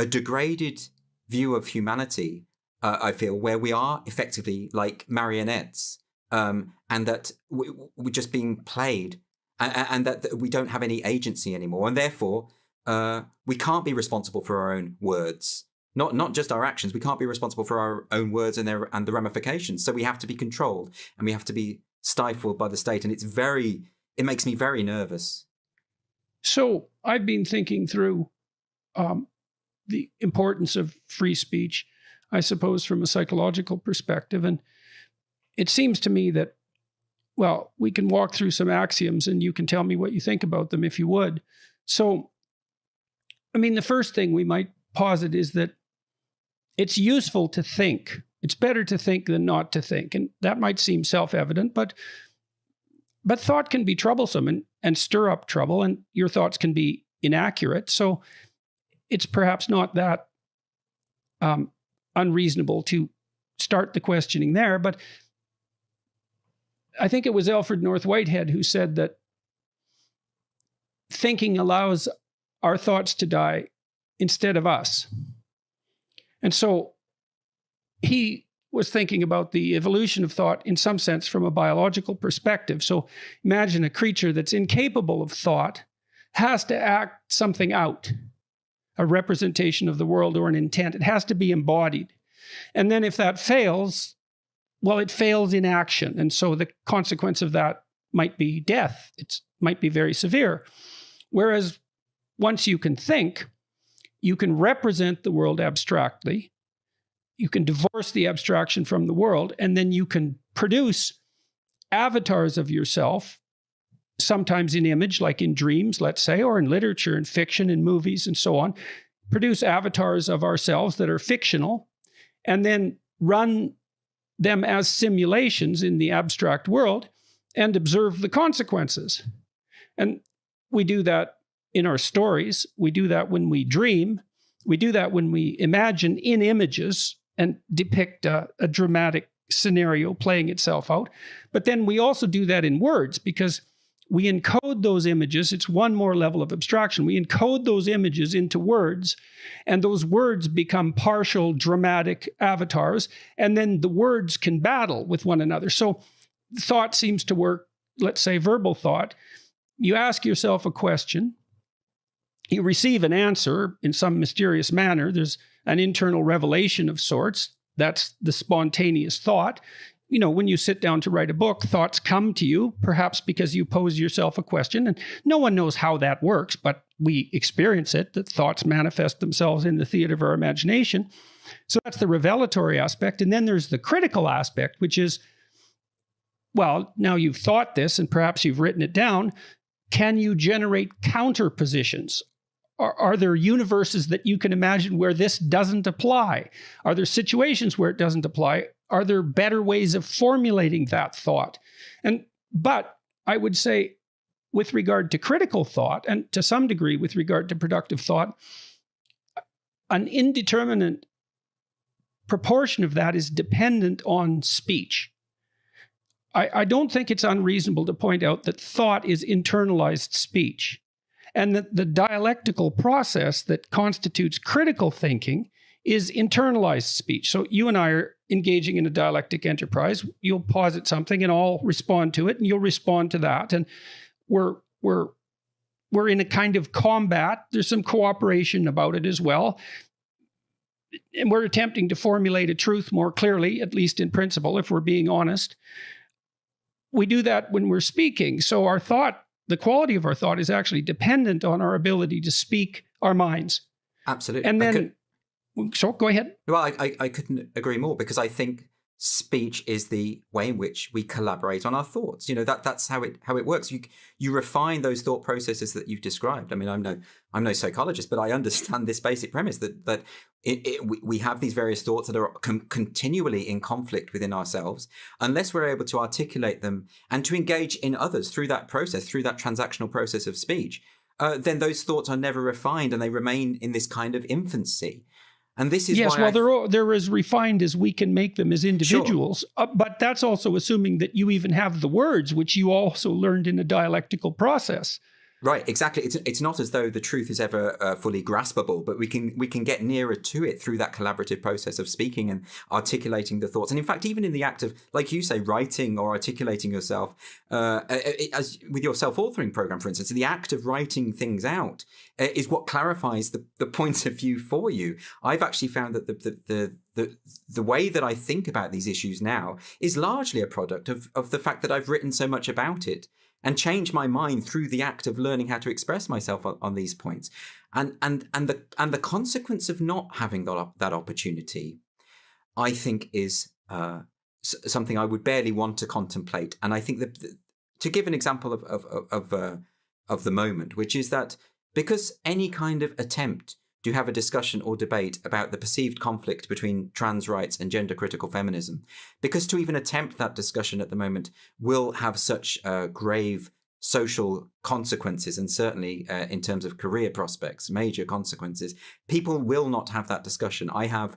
a degraded view of humanity, I feel, where we are effectively like marionettes, and that we're just being played, and that we don't have any agency anymore, and therefore we can't be responsible for our own words. Not just our actions. We can't be responsible for our own words and the ramifications. So we have to be controlled, and we have to be stifled by the state. And it makes me very nervous. So I've been thinking through the importance of free speech, I suppose, from a psychological perspective. And it seems to me that, well, we can walk through some axioms and you can tell me what you think about them if you would. So, I mean, the first thing we might posit is that it's useful to think. It's better to think than not to think. And that might seem self-evident, but thought can be troublesome and stir up trouble, and your thoughts can be inaccurate. So it's perhaps not that unreasonable to start the questioning there. But I think it was Alfred North Whitehead who said that thinking allows our thoughts to die instead of us. And so he was thinking about the evolution of thought in some sense from a biological perspective. So imagine a creature that's incapable of thought has to act something out, a representation of the world or an intent. It has to be embodied. And then if that fails, well, it fails in action. And so the consequence of that might be death. It might be very severe. Whereas once you can think, you can represent the world abstractly. You can divorce the abstraction from the world, and then you can produce avatars of yourself, sometimes in image, like in dreams, let's say, or in literature and fiction and movies and so on. Produce avatars of ourselves that are fictional, and then run them as simulations in the abstract world and observe the consequences. And we do that in our stories. We do that when we dream. We do that when we imagine in images and depict a dramatic scenario playing itself out. But then we also do that in words, because we encode those images. It's one more level of abstraction. We encode those images into words, and those words become partial dramatic avatars, and then the words can battle with one another. So thought seems to work, let's say verbal thought. You ask yourself a question, you receive an answer in some mysterious manner. There's an internal revelation of sorts. That's the spontaneous thought. You know, when you sit down to write a book, thoughts come to you, perhaps because you pose yourself a question, and no one knows how that works, but we experience it, that thoughts manifest themselves in the theater of our imagination. So that's the revelatory aspect. And then there's the critical aspect, which is, well, now you've thought this and perhaps you've written it down. Can you generate counterpositions? Are there universes that you can imagine where this doesn't apply? Are there situations where it doesn't apply? Are there better ways of formulating that thought? But I would say, with regard to critical thought, and to some degree with regard to productive thought, an indeterminate proportion of that is dependent on speech. I don't think it's unreasonable to point out that thought is internalized speech, and that the dialectical process that constitutes critical thinking is internalized speech. So you and I are engaging in a dialectic enterprise. You'll posit something and I'll respond to it, and you'll respond to that. And we're in a kind of combat. There's some cooperation about it as well. And we're attempting to formulate a truth more clearly, at least in principle, if we're being honest. We do that when we're speaking. So our thought, the quality of our thought, is actually dependent on our ability to speak our minds. Absolutely. And then, so go ahead. Well, I couldn't agree more, because I think speech is the way in which we collaborate on our thoughts. You know, that's how it works. You refine those thought processes that you've described. I mean, I'm no psychologist, but I understand this basic premise that we have these various thoughts that are continually in conflict within ourselves. Unless we're able to articulate them and to engage in others through that process, through that transactional process of speech, then those thoughts are never refined, and they remain in this kind of infancy. And this is yes, why they're as refined as we can make them as individuals. Sure. But that's also assuming that you even have the words, which you also learned in a dialectical process. Right, exactly. It's not as though the truth is ever fully graspable, but we can get nearer to it through that collaborative process of speaking and articulating the thoughts. And in fact, even in the act of, like you say, writing or articulating yourself, as with your self-authoring program, for instance, the act of writing things out is what clarifies the points of view for you. I've actually found that the way that I think about these issues now is largely a product of the fact that I've written so much about it and change my mind through the act of learning how to express myself on these points, and the consequence of not having that opportunity, I think, is something I would barely want to contemplate. And I think that to give an example of the moment, which is that because any kind of attempt to have a discussion or debate about the perceived conflict between trans rights and gender critical feminism, because to even attempt that discussion at the moment will have such grave social consequences, and certainly in terms of career prospects, major consequences, people will not have that discussion. I have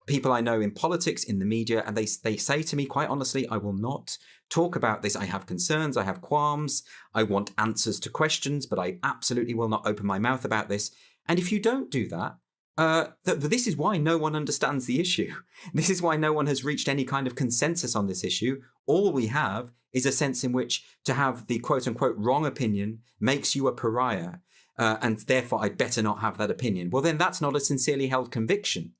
people I know in politics, in the media, and they say to me quite honestly, I will not talk about this. I have concerns, I have qualms, I want answers to questions, but I absolutely will not open my mouth about this. And if you don't do that, this is why no one understands the issue. This is why no one has reached any kind of consensus on this issue. All we have is a sense in which to have the quote unquote wrong opinion makes you a pariah, and therefore I'd better not have that opinion. Well, then that's not a sincerely held conviction.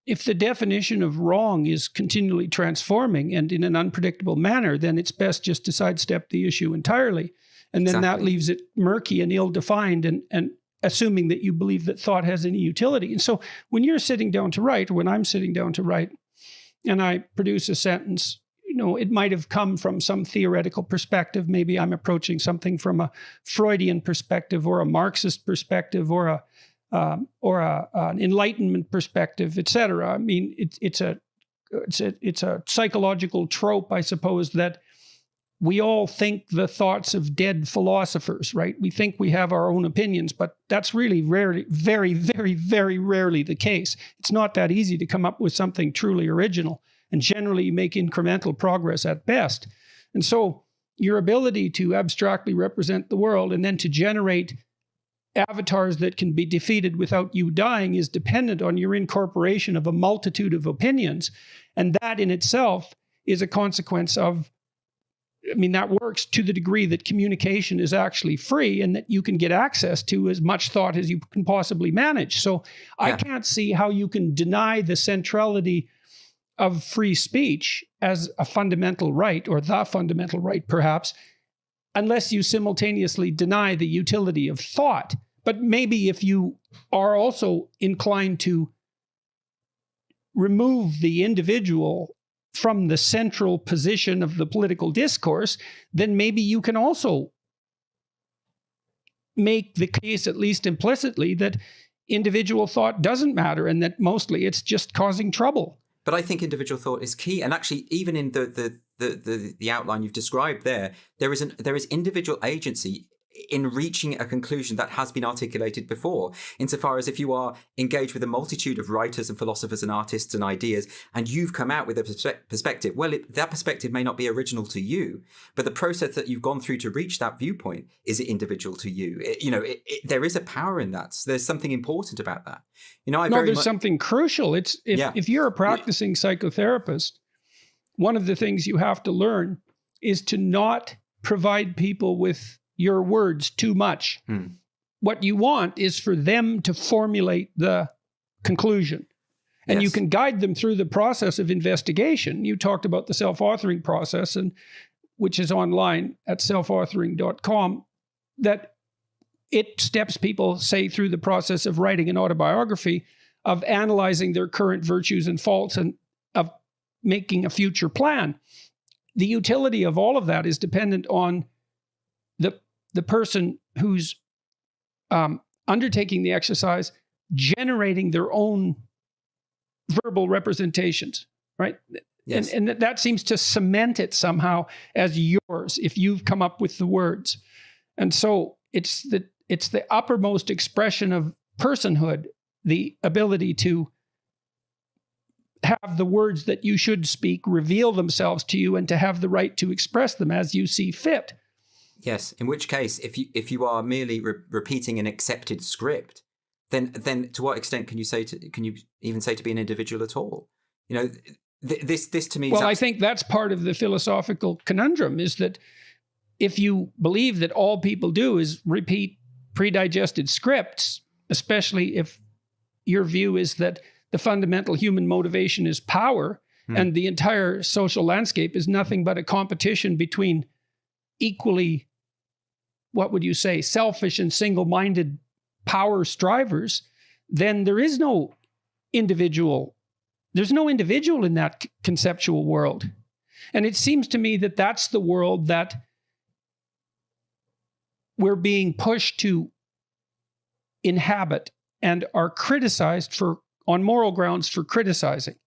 If the definition of wrong is continually transforming and in an unpredictable manner, then it's best just to sidestep the issue entirely. And then that leaves it murky and ill-defined, and assuming that you believe that thought has any utility. And so when you're sitting down to write, or when I'm sitting down to write, and I produce a sentence, it might have come from some theoretical perspective. Maybe I'm approaching something from a Freudian perspective or a Marxist perspective or an Enlightenment perspective, etc. I mean, it's a psychological trope, I suppose, that we all think the thoughts of dead philosophers, right? We think we have our own opinions, but that's really rarely, very, very, very rarely the case. It's not that easy to come up with something truly original, and generally you make incremental progress at best. And so your ability to abstractly represent the world and then to generate avatars that can be defeated without you dying is dependent on your incorporation of a multitude of opinions. And that in itself is a consequence of, that works to the degree that communication is actually free and that you can get access to as much thought as you can possibly manage. So I can't see how you can deny the centrality of free speech as a fundamental right, or the fundamental right perhaps, unless you simultaneously deny the utility of thought. But maybe if you are also inclined to remove the individual from the central position of the political discourse, then maybe you can also make the case, at least implicitly, that individual thought doesn't matter and that mostly it's just causing trouble. But I think individual thought is key. And actually, even in the outline you've described there is individual agency in reaching a conclusion that has been articulated before, insofar as if you are engaged with a multitude of writers and philosophers and artists and ideas, and you've come out with a perspective, well, that perspective may not be original to you, but the process that you've gone through to reach that viewpoint is individual to you. There is a power in that. So there's something important about that. There's something crucial. If you're a practicing psychotherapist, one of the things you have to learn is to not provide people with your words too much. What you want is for them to formulate the conclusion. And you can guide them through the process of investigation. You talked about the self-authoring process, which is online at selfauthoring.com, that it steps people, say, through the process of writing an autobiography, of analyzing their current virtues and faults, and of making a future plan. The utility of all of that is dependent on the person who's undertaking the exercise, generating their own verbal representations, right? Yes. And that seems to cement it somehow as yours if you've come up with the words. And so it's the uppermost expression of personhood, the ability to have the words that you should speak reveal themselves to you and to have the right to express them as you see fit. Yes. In which case, if you are merely repeating an accepted script, then to what extent can you even say to be an individual at all? You know, this to me. Well, I think that's part of the philosophical conundrum, is that if you believe that all people do is repeat pre-digested scripts, especially if your view is that the fundamental human motivation is power, and the entire social landscape is nothing but a competition between equally, what would you say, selfish and single-minded power strivers, then there is no individual. There's no individual in that conceptual world. And it seems to me that that's the world that we're being pushed to inhabit and are criticized for, on moral grounds, for criticizing.